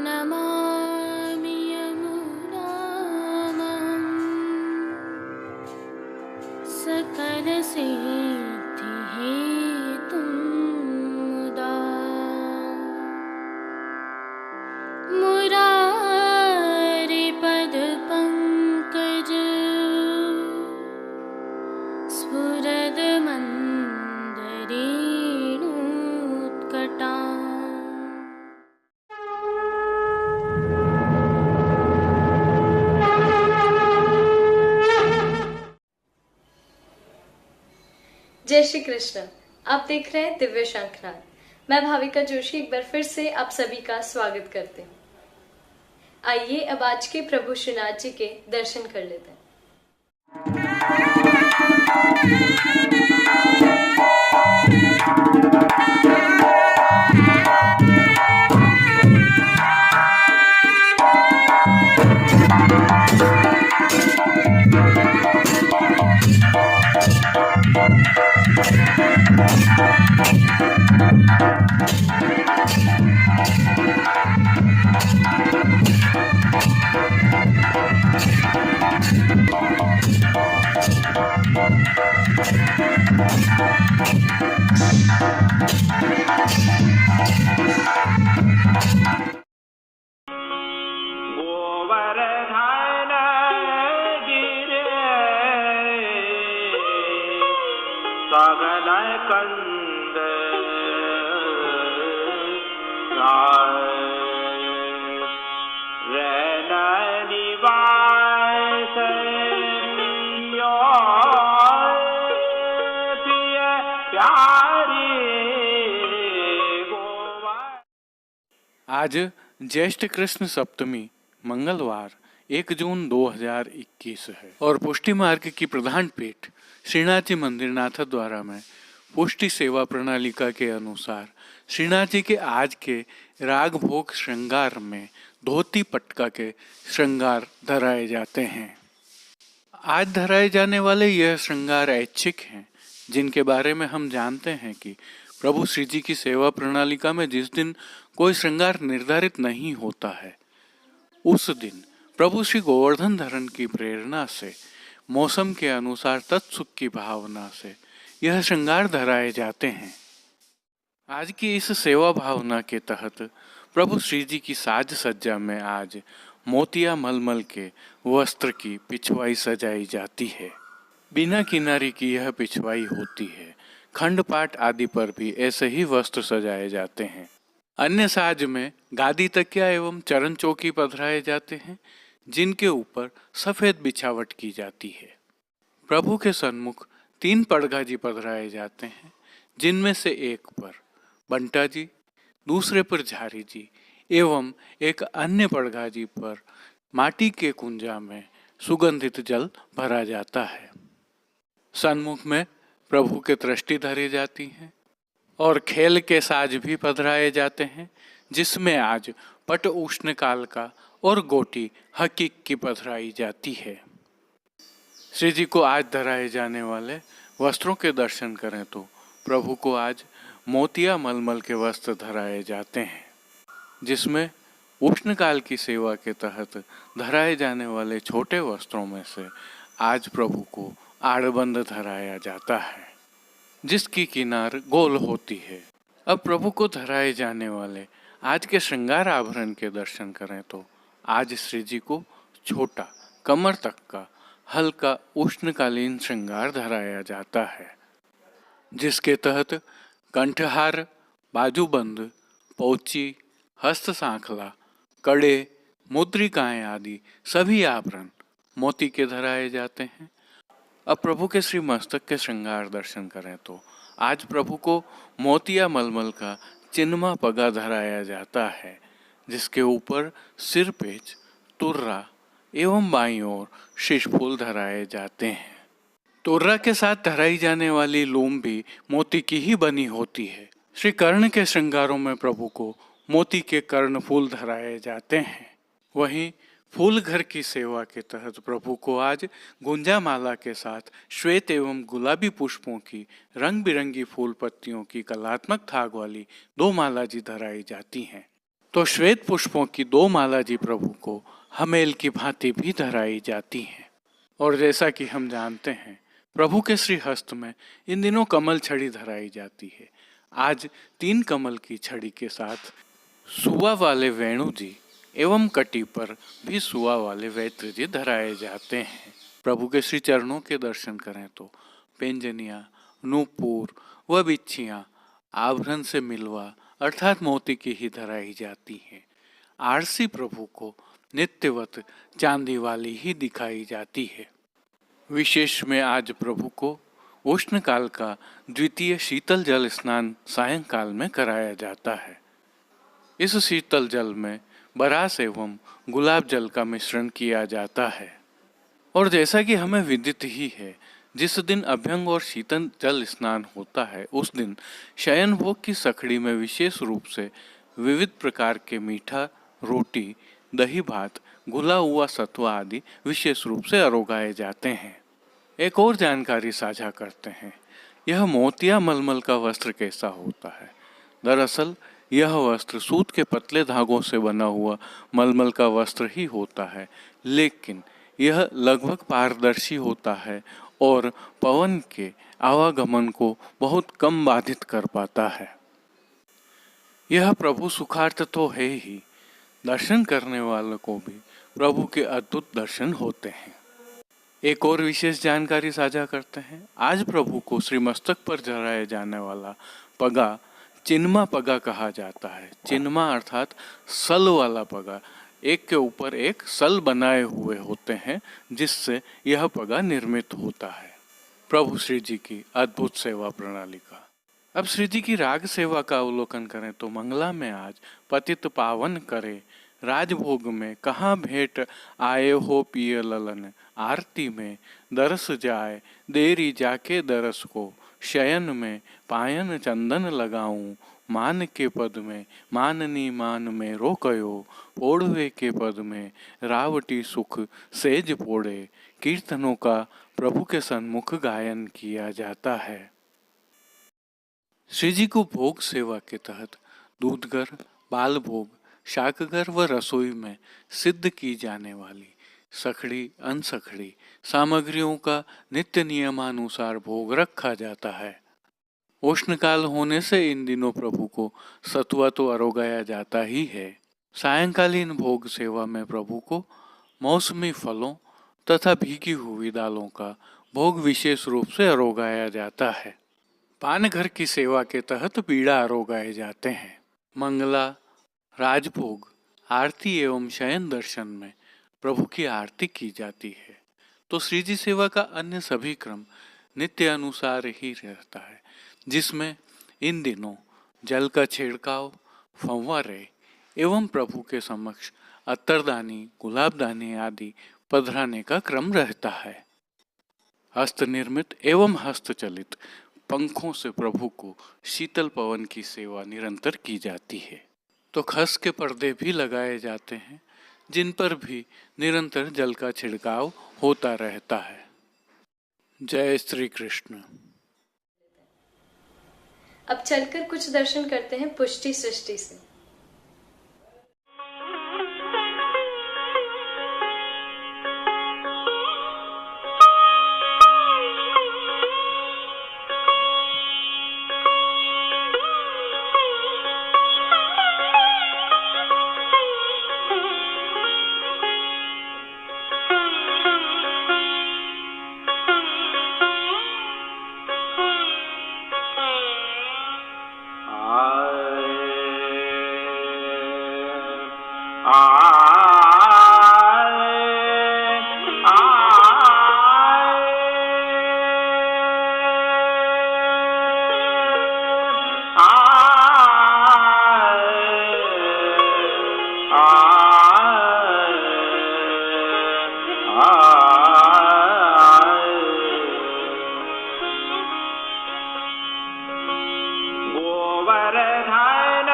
नमामि यमुनां सकलसिद्धिहेतुं मुदा मुरारिपदपङ्कज स्फुरदमन्दरेणुत्कटा। जय श्री कृष्ण। आप देख रहे हैं दिव्य शंखनाद। मैं भाविका जोशी एक बार फिर से आप सभी का स्वागत करते हूँ। आइए अब आज के प्रभु श्रीनाथ जी के दर्शन कर लेते हैं। आज ज्येष्ठ कृष्ण सप्तमी मंगलवार 1 जून 2021 है और पुष्टि मार्ग की प्रधान पीठ श्रीनाथ जी मंदिर नाथद्वारा में पुष्टि सेवा प्रणालिका के अनुसार श्रीनाथ जी के आज के राग भोग श्रृंगार में धोती पटका के श्रृंगार धराए जाते हैं। आज धराए जाने वाले यह श्रृंगार ऐच्छिक हैं, जिनके बारे में हम जानते हैं कि प्रभु श्री जी की सेवा प्रणालिका में जिस दिन कोई श्रृंगार निर्धारित नहीं होता है, उस दिन प्रभु श्री गोवर्धन धरण की प्रेरणा से मौसम के अनुसार तत्सुख की भावना से यह श्रृंगार धराए जाते हैं। आज की इस सेवा भावना के तहत प्रभु श्री जी की साज सज्जा में आज मोतिया मलमल के वस्त्र की पिछवाई सजाई जाती है। बिना किनारी की यह पिछवाई होती है। खंड पाठ आदि पर भी ऐसे ही वस्त्र सजाए जाते हैं। अन्य साज में गादी तकिया एवं चरण चौकी पधराए जाते हैं, जिनके ऊपर सफेद बिछावट की जाती है। प्रभु के सन्मुख 3 पड़गा जी पधराए जाते हैं, जिनमें से एक पर बंटा जी, दूसरे पर झारी जी एवं एक अन्य पड़गा जी पर माटी के कुंजा में सुगंधित जल भरा जाता है। सन्मुख में प्रभु के दृष्टि धरी जाती हैं और खेल के साज भी पधराए जाते हैं, जिसमें आज पट उष्ण काल का और गोटी हकीक की पधराई जाती है। श्री जी को आज धराए जाने वाले वस्त्रों के दर्शन करें तो प्रभु को आज मोतिया मलमल के वस्त्र धराए जाते हैं, जिसमें उष्ण काल की सेवा के तहत धराए जाने वाले छोटे वस्त्रों में से आज प्रभु को आड़बंद धराया जाता है, जिसकी किनार गोल होती है। अब प्रभु को धराए जाने वाले आज के श्रृंगार आभरण के दर्शन करें तो आज श्री जी को छोटा कमर तक का हल्का उष्णकालीन श्रृंगार धराया जाता है, जिसके तहत कंठहार, बाजूबंद, पौची, हस्त सांखला, कड़े, मुद्रिकाएं आदि सभी आभरण मोती के धराए जाते हैं। अब प्रभु के श्री मस्तक के श्रृंगार दर्शन करें तो आज प्रभु को मोतिया मलमल का चिन्मा पगा धराया जाता है, जिसके ऊपर सिर पेच, तुर्रा, एवं बाईं ओर शीश फूल धराए जाते हैं। तोर्रा के साथ धराई जाने वाली लूम भी मोती की ही बनी होती है। श्री कर्ण के श्रृंगारों में प्रभु को मोती के कर्ण फूल धराए जाते हैं। वहीं फूल घर की सेवा के तहत प्रभु को आज गुंजा माला के साथ श्वेत एवं गुलाबी पुष्पों की रंग बिरंगी फूल पत्तियों की कलात्मक थाग वाली 2 माला जी धराई जाती हैं। तो श्वेत पुष्पों की 2 माला जी प्रभु को हमेल की भांति भी धराई जाती हैं। और जैसा कि हम जानते हैं, प्रभु के श्री हस्त में इन दिनों कमल छड़ी धराई जाती है। आज 3 कमल की छड़ी के साथ सुवा वाले वेणु जी एवं कटी पर भी सुआ वाले वैत्र जी धराए जाते हैं। प्रभु के श्री चरणों के दर्शन करें तो पेंजनिया, नूपुर व बिच्छियां आभरण से मिलवा अर्थात मोती की ही धराई जाती हैं। आरसी प्रभु को नित्यवत चांदी वाली ही दिखाई जाती है। विशेष में आज प्रभु को उष्ण काल का द्वितीय शीतल जल स्नान सायंकाल में कराया जाता है। इस शीतल जल में बरास एवं गुलाब जल का मिश्रण किया जाता है। और जैसा कि हमें विदित ही है, जिस दिन अभ्यंग और शीतल जल स्नान होता है उस दिन शयन भोग की सखड़ी में विशेष रूप से विविध प्रकार के मीठा, रोटी, दही भात, घुला हुआ सत्वा आदि विशेष रूप से अरोगाए जाते हैं। एक और जानकारी साझा करते हैं। यह मोतिया मलमल का वस्त्र कैसा होता है? दरअसल यह वस्त्र सूत के पतले धागों से बना हुआ मलमल का वस्त्र ही होता है, लेकिन यह लगभग पारदर्शी होता है और पवन के आवागमन को बहुत कम बाधित कर पाता है। यह प्रभु सुखार्थ तो है ही, दर्शन करने वालों को भी प्रभु के अद्भुत दर्शन होते हैं। एक और विशेष जानकारी साझा करते हैं। आज प्रभु को श्री मस्तक पर चढ़ाया जाने वाला पगा चिन्मा पगा कहा जाता है। चिन्मा अर्थात सल वाला पगा, एक के ऊपर एक सल बनाए हुए होते हैं, जिससे यह पगा निर्मित होता है। प्रभु श्री जी की अद्भुत सेवा प्रणाली का अब श्री जी की राग सेवा का अवलोकन करें तो मंगला में आज पतित पावन करे, राजभोग में कहाँ भेंट आए हो पिय ललन, आरती में दरस जाए देरी जाके दरस को, शयन में पायन चंदन लगाऊं, मान के पद में माननी मान में रोकयो, ओढ़वे के पद में रावटी सुख सेज पोड़े। कीर्तनों का प्रभु के सन्मुख गायन किया जाता है। श्री जी को भोग सेवा के तहत दूधगर, बाल भोग, शाकगर व रसोई में सिद्ध की जाने वाली सखड़ी अनसखड़ी सामग्रियों का नित्य नियमानुसार भोग रखा जाता है। उष्णकाल होने से इन दिनों प्रभु को सतुआ तो अरोगाया जाता ही है। सायंकालीन भोग सेवा में प्रभु को मौसमी फलों तथा भीगी हुई दालों का भोग विशेष रूप से अरोगाया जाता है। पान घर की सेवा के तहत पीड़ा अरोगाए जाते हैं। मंगला, राजभोग, आरती एवं शयन दर्शन में प्रभु की आरती की जाती है। तो श्री जी सेवा का अन्य सभी क्रम नित्य अनुसार ही रहता है, जिसमें इन दिनों जल का छिड़काव, फंवारे एवं प्रभु के समक्ष अत्तरदानी, गुलाबदानी आदि पधराने का क्रम रहता है। हस्त निर्मित एवं हस्तचलित पंखों से प्रभु को शीतल पवन की सेवा निरंतर की जाती है। तो खस के पर्दे भी लगाए जाते हैं, जिन पर भी निरंतर जल का छिड़काव होता रहता है। जय श्री कृष्ण। अब चलकर कुछ दर्शन करते हैं पुष्टि सृष्टि से। गोवर्धन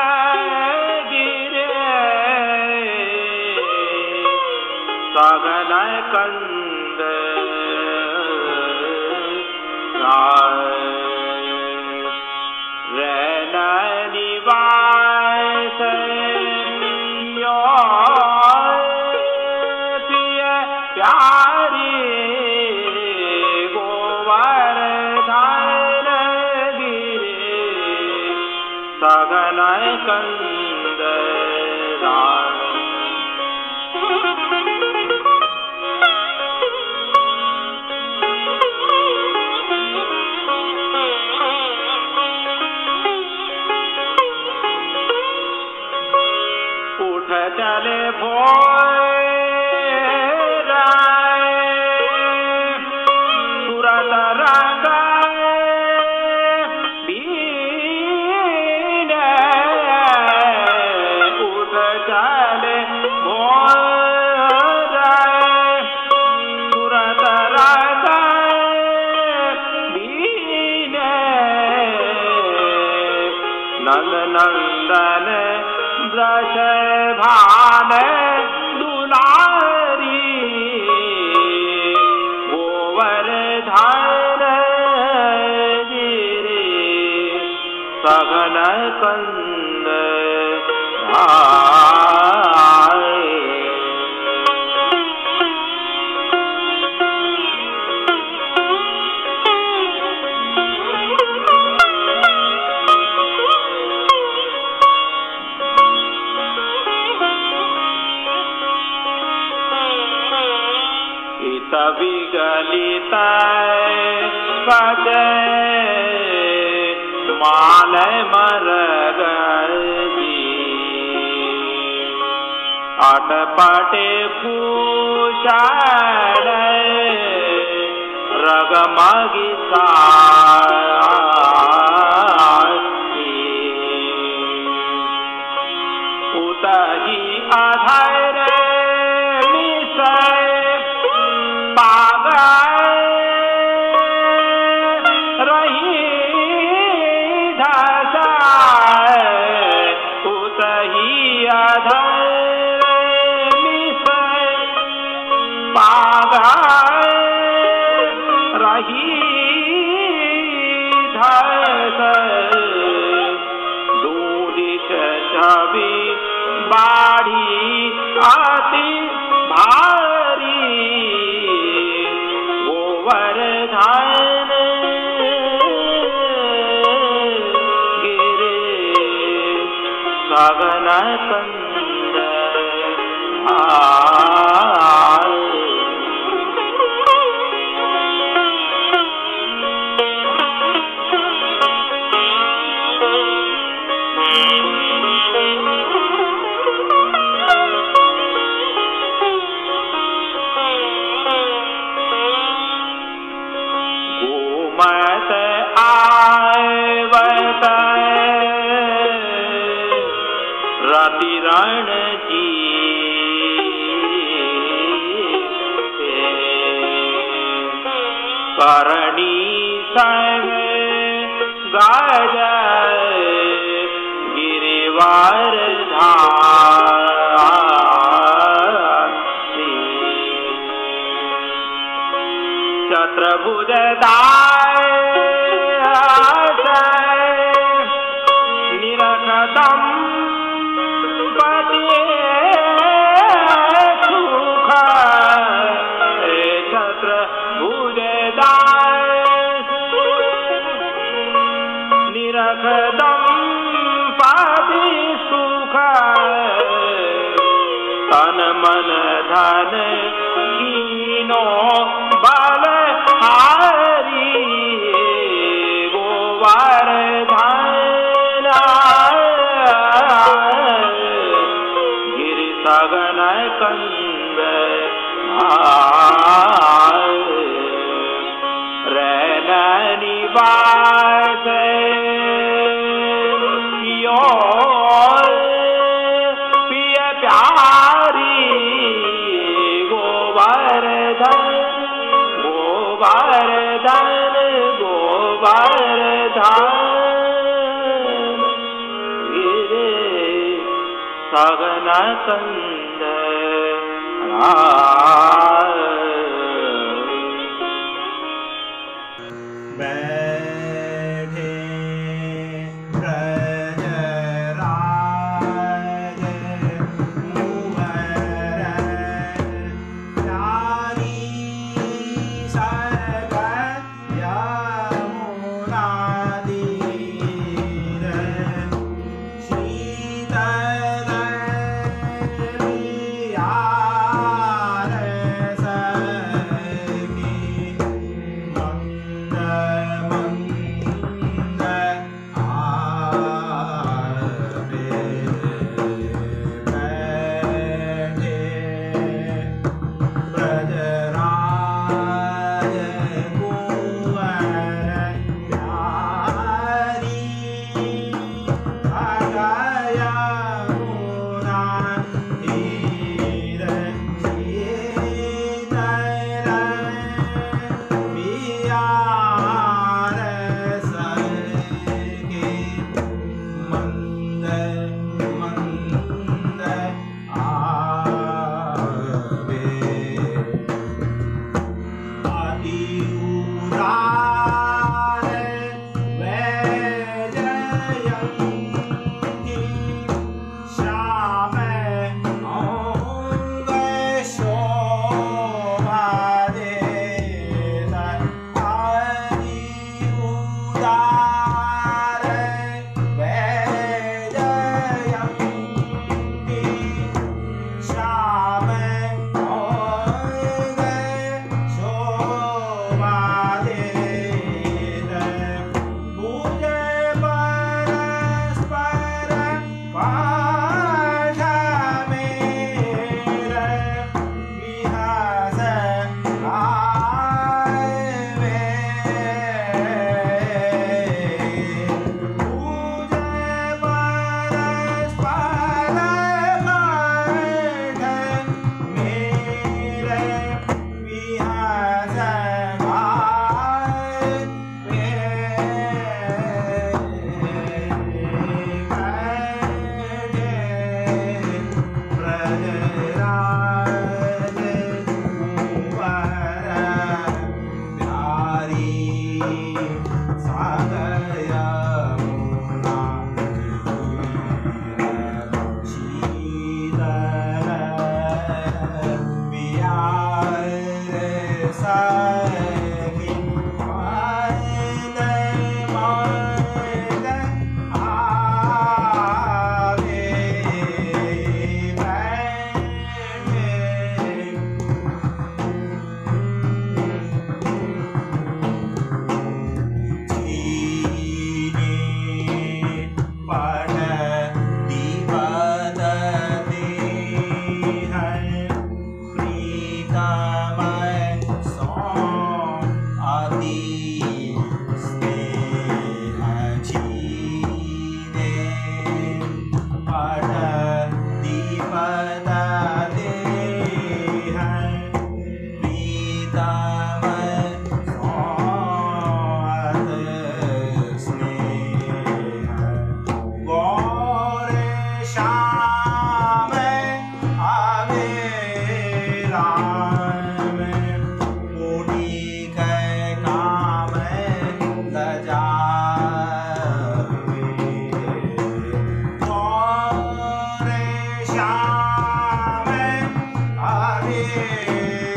गिरे सघन कंद रैन निवास पिय प्यारी गोवर्धन गिरे सघन कंद उठ चले भोर तुरत रंग बीन उठ चले भोर तुरत रंग बीन नंद नंदन ब्रश भान दुलारी गोवर्धन गिरे सघन कंद विगलित पद माल मरग अटपटे पूषण रगमगिसा उतही अधर छवि बाढ़ी आती भारी गोवर्धन गिरे सघन कंद मत आवत रति रण जी करणी संग गज गिरिवर चतुर्भुज निरखदम पतिये सुख चतुर्भुज निरखदम पति सुख तन मन धन कीनो बल हारी गोवर्धन गिरि सघन कंद रैन निवास पिय प्यारी गोवा गोवर्धन गोवर्धन गिरि सगन कंद बैठे ब्रजराज कुंवर नारी सरग यमुना तीर शीतल बिहार सखी मंद मंद आवे बैठे ब्रजराज कुंवर प्यारी अगया मुना तीर शीतल बिहार सखी मंद मंद आवे आदि उदार वैजयंती श्याम अंग शोभा देत आदि उदार वैजयंती श्याम अंग शोभा देत पूजे परस्पर पाठ मेर विहस गावे पूजे परस्पर पाठ मेरे विहस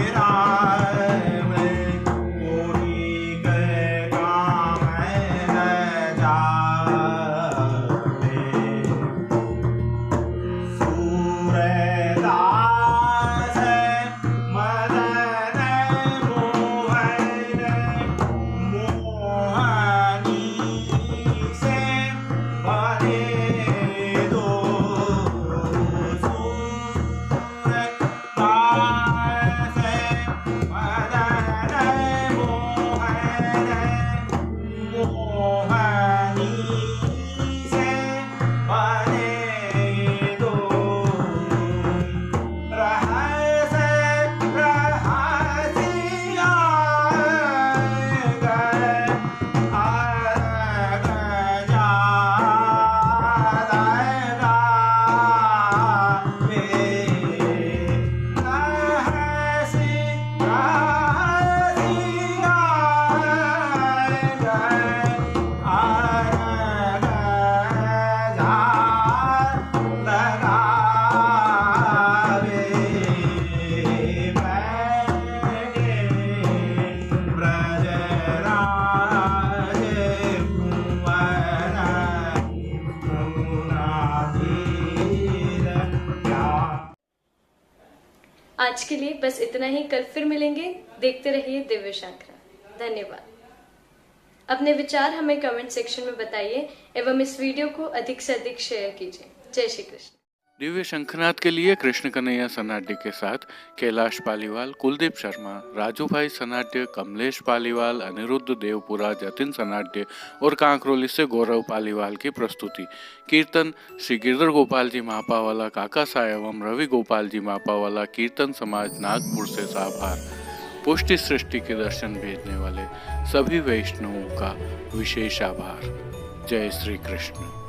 श्याम आज के लिए बस इतना ही। कल फिर मिलेंगे। देखते रहिए दिव्य शंखनाद। धन्यवाद। अपने विचार हमें कमेंट सेक्शन में बताइए एवं इस वीडियो को अधिक से अधिक शेयर कीजिए। जय श्री कृष्ण। दिव्य शंखनाद के लिए कृष्ण कन्हैया सनाड्य के साथ कैलाश पालीवाल, कुलदीप शर्मा, राजू भाई सनाड्य, कमलेश पालीवाल, अनिरुद्ध देवपुरा, जतिन सनाड्य और कांकरोली से गौरव पालीवाल की प्रस्तुति। कीर्तन श्री गिरधर गोपाल जी मापावाला काका साहब एवं रवि गोपाल जी मापावाला कीर्तन समाज नागपुर से साभार। पुष्टि सृष्टि के दर्शन भेजने वाले सभी वैष्णवों का विशेष आभार। जय श्री कृष्ण।